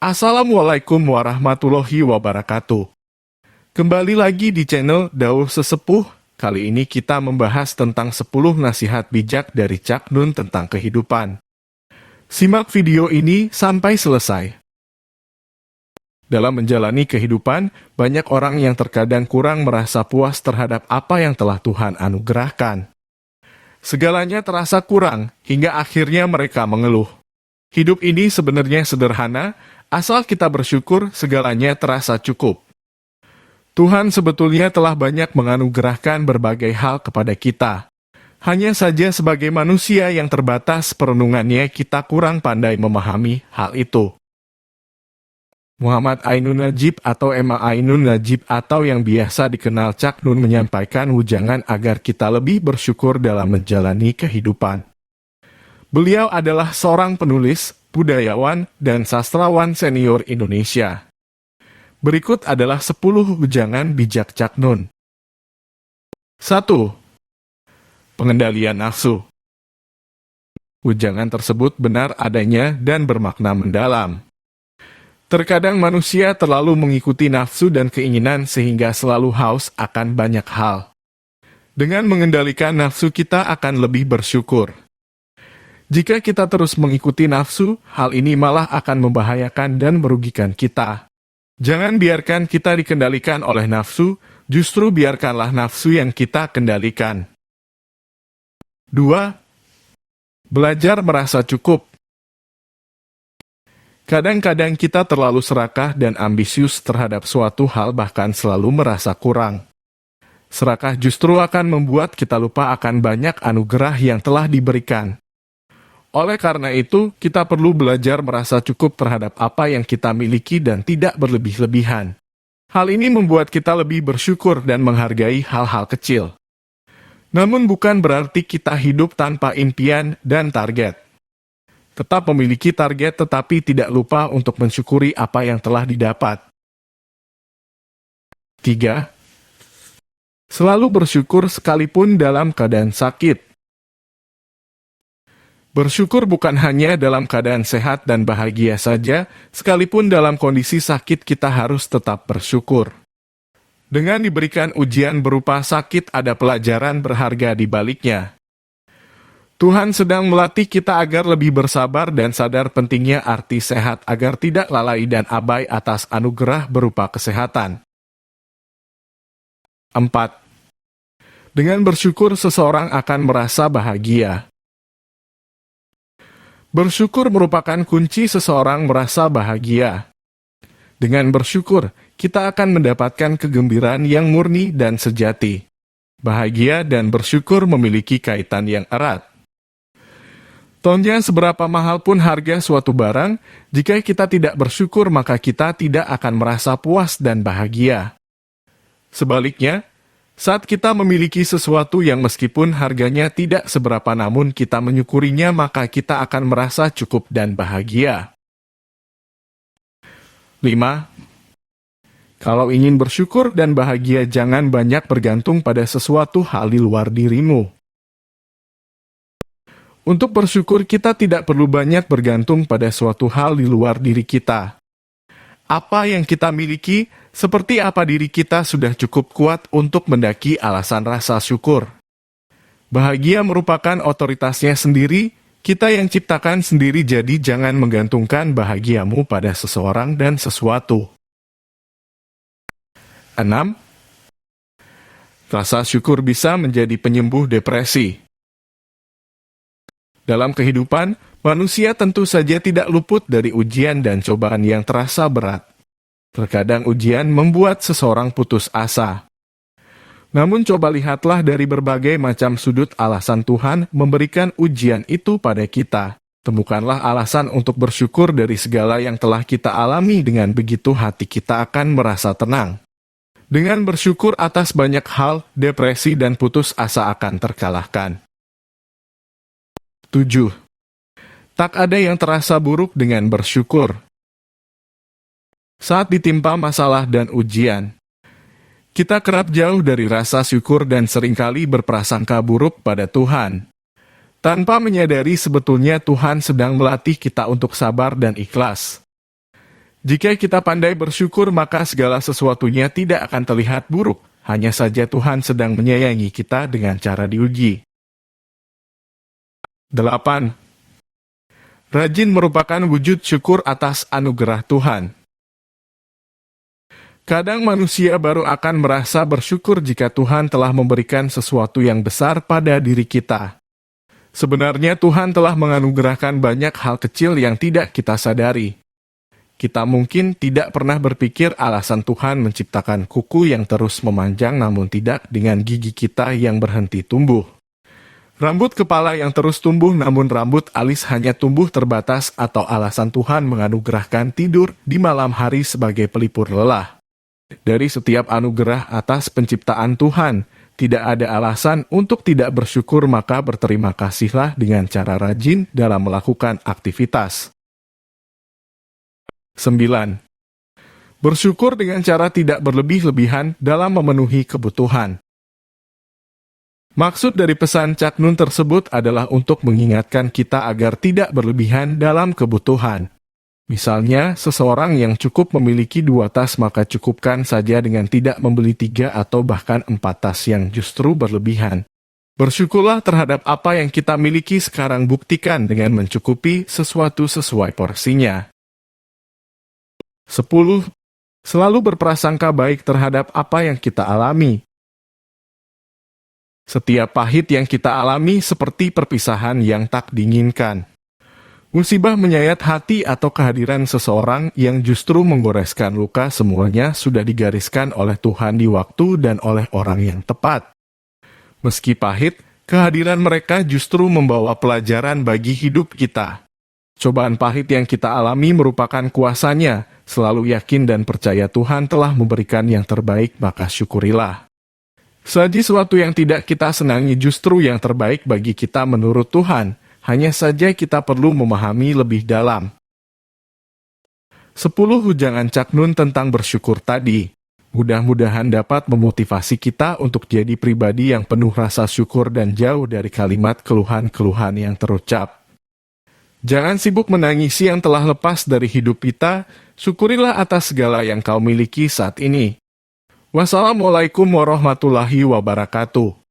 Assalamualaikum warahmatullahi wabarakatuh. Kembali lagi di channel Dawuh Sesepuh. Kali ini kita membahas tentang 10 nasihat bijak dari Cak Nun tentang kehidupan. Simak video ini sampai selesai. Dalam menjalani kehidupan, banyak orang yang terkadang kurang merasa puas terhadap apa yang telah Tuhan anugerahkan. Segalanya terasa kurang, hingga akhirnya mereka mengeluh. Hidup ini sebenarnya sederhana, asal kita bersyukur segalanya terasa cukup. Tuhan sebetulnya telah banyak menganugerahkan berbagai hal kepada kita. Hanya saja sebagai manusia yang terbatas perenungannya kita kurang pandai memahami hal itu. Muhammad Ainun Najib atau Emma Ainun Najib atau yang biasa dikenal Cak Nun menyampaikan wejangan agar kita lebih bersyukur dalam menjalani kehidupan. Beliau adalah seorang penulis, budayawan, dan sastrawan senior Indonesia. Berikut adalah 10 wejangan bijak Cak Nun. 1. Pengendalian nafsu. Wejangan tersebut benar adanya dan bermakna mendalam. Terkadang manusia terlalu mengikuti nafsu dan keinginan sehingga selalu haus akan banyak hal. Dengan mengendalikan nafsu kita akan lebih bersyukur. Jika kita terus mengikuti nafsu, hal ini malah akan membahayakan dan merugikan kita. Jangan biarkan kita dikendalikan oleh nafsu, justru biarkanlah nafsu yang kita kendalikan. 2. Belajar merasa cukup. Kadang-kadang kita terlalu serakah dan ambisius terhadap suatu hal, bahkan selalu merasa kurang. Serakah justru akan membuat kita lupa akan banyak anugerah yang telah diberikan. Oleh karena itu, kita perlu belajar merasa cukup terhadap apa yang kita miliki dan tidak berlebih-lebihan. Hal ini membuat kita lebih bersyukur dan menghargai hal-hal kecil. Namun bukan berarti kita hidup tanpa impian dan target. Tetap memiliki target tetapi tidak lupa untuk mensyukuri apa yang telah didapat. 3. Selalu bersyukur sekalipun dalam keadaan sakit. Bersyukur bukan hanya dalam keadaan sehat dan bahagia saja, sekalipun dalam kondisi sakit kita harus tetap bersyukur. Dengan diberikan ujian berupa sakit, ada pelajaran berharga di baliknya. Tuhan sedang melatih kita agar lebih bersabar dan sadar pentingnya arti sehat agar tidak lalai dan abai atas anugerah berupa kesehatan. 4. Dengan bersyukur seseorang akan merasa bahagia. Bersyukur merupakan kunci seseorang merasa bahagia. Dengan bersyukur, kita akan mendapatkan kegembiraan yang murni dan sejati. Bahagia dan bersyukur memiliki kaitan yang erat. Tonnya seberapa mahal pun harga suatu barang, jika kita tidak bersyukur maka kita tidak akan merasa puas dan bahagia. Sebaliknya, saat kita memiliki sesuatu yang meskipun harganya tidak seberapa namun kita menyukurinya maka kita akan merasa cukup dan bahagia. 5. Kalau ingin bersyukur dan bahagia jangan banyak bergantung pada sesuatu hal di luar dirimu. Untuk bersyukur kita tidak perlu banyak bergantung pada suatu hal di luar diri kita. Apa yang kita miliki, seperti apa diri kita sudah cukup kuat untuk mendaki alasan rasa syukur. Bahagia merupakan otoritasnya sendiri, kita yang ciptakan sendiri jadi jangan menggantungkan bahagiamu pada seseorang dan sesuatu. 6. Rasa syukur bisa menjadi penyembuh depresi. Dalam kehidupan, manusia tentu saja tidak luput dari ujian dan cobaan yang terasa berat. Terkadang ujian membuat seseorang putus asa. Namun coba lihatlah dari berbagai macam sudut alasan Tuhan memberikan ujian itu pada kita. Temukanlah alasan untuk bersyukur dari segala yang telah kita alami, dengan begitu hati kita akan merasa tenang. Dengan bersyukur atas banyak hal, depresi dan putus asa akan terkalahkan. 7. Tak ada yang terasa buruk dengan bersyukur. Saat ditimpa masalah dan ujian, kita kerap jauh dari rasa syukur dan seringkali berprasangka buruk pada Tuhan. Tanpa menyadari sebetulnya Tuhan sedang melatih kita untuk sabar dan ikhlas. Jika kita pandai bersyukur, maka segala sesuatunya tidak akan terlihat buruk. Hanya saja Tuhan sedang menyayangi kita dengan cara diuji. 8. Rajin merupakan wujud syukur atas anugerah Tuhan. Kadang manusia baru akan merasa bersyukur jika Tuhan telah memberikan sesuatu yang besar pada diri kita. Sebenarnya Tuhan telah menganugerahkan banyak hal kecil yang tidak kita sadari. Kita mungkin tidak pernah berpikir alasan Tuhan menciptakan kuku yang terus memanjang namun tidak dengan gigi kita yang berhenti tumbuh. Rambut kepala yang terus tumbuh namun rambut alis hanya tumbuh terbatas, atau alasan Tuhan menganugerahkan tidur di malam hari sebagai pelipur lelah. Dari setiap anugerah atas penciptaan Tuhan, tidak ada alasan untuk tidak bersyukur, maka berterima kasihlah dengan cara rajin dalam melakukan aktivitas. 9. Bersyukur dengan cara tidak berlebih-lebihan dalam memenuhi kebutuhan. Maksud dari pesan Cak Nun tersebut adalah untuk mengingatkan kita agar tidak berlebihan dalam kebutuhan. Misalnya, seseorang yang cukup memiliki 2 tas, maka cukupkan saja dengan tidak membeli 3 atau bahkan 4 tas yang justru berlebihan. Bersyukurlah terhadap apa yang kita miliki sekarang, buktikan dengan mencukupi sesuatu sesuai porsinya. 10. Selalu berprasangka baik terhadap apa yang kita alami. Setiap pahit yang kita alami seperti perpisahan yang tak diinginkan. Musibah menyayat hati atau kehadiran seseorang yang justru menggoreskan luka, semuanya sudah digariskan oleh Tuhan di waktu dan oleh orang yang tepat. Meski pahit, kehadiran mereka justru membawa pelajaran bagi hidup kita. Cobaan pahit yang kita alami merupakan kuasanya. Selalu yakin dan percaya Tuhan telah memberikan yang terbaik, maka syukurilah. Saji sesuatu yang tidak kita senangi justru yang terbaik bagi kita menurut Tuhan. Hanya saja kita perlu memahami lebih dalam. 10 ujangan Cak Nun tentang bersyukur tadi. Mudah-mudahan dapat memotivasi kita untuk jadi pribadi yang penuh rasa syukur dan jauh dari kalimat keluhan-keluhan yang terucap. Jangan sibuk menangisi yang telah lepas dari hidup kita, syukurilah atas segala yang kau miliki saat ini. Wassalamualaikum warahmatullahi wabarakatuh.